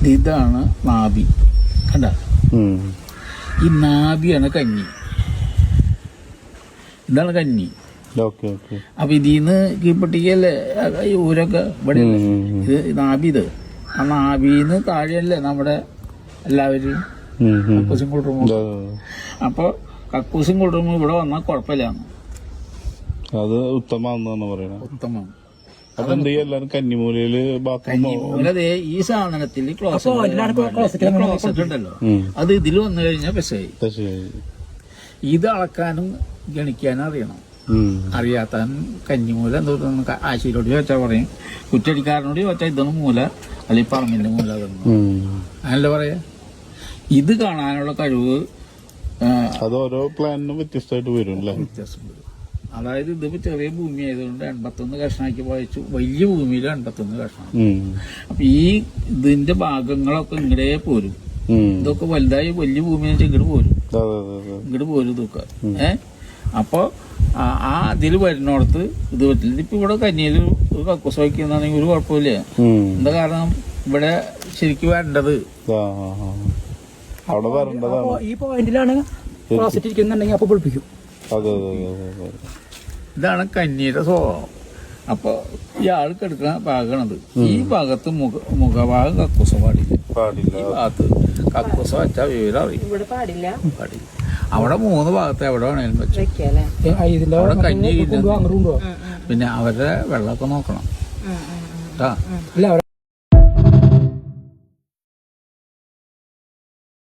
ഇതാണ് നാഭി. കണ്ട, ഈ നാഭിയാണ് കന്നി. ഇതാണ് കന്നി. അപ്പൊ ഇതിന്ന് കീഴ്പട്ടികയല്ലേ ഊരൊക്കെ ഇവിടെ. ഇത് നാഭി. ഇത് ആ നാഭിന്ന് താഴെയല്ലേ നമ്മുടെ എല്ലാവരും കക്കൂസും കുളിറുമ്പോ. അപ്പൊ കക്കൂസും കുളിറുമ്പോ ഇവിടെ വന്നാൽ കുഴപ്പമില്ല. അത് ഉത്തമം ഉത്തമം. കന്നിമൂലയില് കന്നിമൂല ഈ സാധനത്തിൽ ക്ലോസറ്റ് ഉണ്ടല്ലോ, അത് ഇതിൽ വന്നു കഴിഞ്ഞാൽ പെശായി. ഇത് അളക്കാനും ഗണിക്കാനും അറിയണം. അറിയാത്ത കന്നിമൂല എന്തോ ആശയിലോട് ചോദിച്ചാൽ പറയും, കുറ്റടിക്കാരനോട് ചോദിച്ചാൽ ഇതൊന്നും മൂല, അല്ലെങ്കിൽ പറമ്പിന്റെ മൂല അങ്ങനല്ല പറയാ. ഇത് കാണാനുള്ള കഴിവ് അത് ഓരോ പ്ലാനിനും വ്യത്യസ്തമായിട്ട് വരും. വ്യത്യാസം വരും. അതായത് ഇതിപ്പോ ചെറിയ ഭൂമി ആയതുകൊണ്ട് 81 കഷ്ണമാക്കി വായിച്ചു. വലിയ ഭൂമിയിൽ 81 കഷ്ണം. അപ്പൊ ഈ ഇതിന്റെ ഭാഗങ്ങളൊക്കെ ഇങ്ങടെ പോരും. ഇതൊക്കെ വലുതായി വലിയ ഭൂമി ഇങ്ങോട്ട് പോരും. ഇതൊക്കെ അപ്പൊ ആ അതിൽ വരുന്നിടത്ത് ഇത് പറ്റില്ല. ഇപ്പൊ ഇവിടെ കന്നിയിൽ ഒരു കക്കൂസ് വയ്ക്കുന്നതാണെങ്കിൽ ഒരു കുഴപ്പമില്ല. എന്താ കാരണം ഇവിടെ ശരിക്കും വരേണ്ടത് ഈ പോയിന്റിലാണ് ഇരിക്കുന്നുണ്ടെങ്കിൽ അപ്പൊ പൊളിപ്പിക്കും. ഇതാണ് കന്നിയുടെ സ്വഭാവം. അപ്പൊ ഇയാൾക്ക് എടുക്കുന്ന ഭാഗമാണത്. ഈ ഭാഗത്ത് മുഖഭാഗം കക്കൂസ പാടില്ല. ഈ ഭാഗത്ത് കക്കൂസ വെച്ചാൽ വിവരം അറിയും. പാടില്ല. അവിടെ 3 ഭാഗത്ത് എവിടെ വേണേലും വെച്ചു. അവിടെ കഞ്ഞി. പിന്നെ അവരുടെ വെള്ളമൊക്കെ നോക്കണം.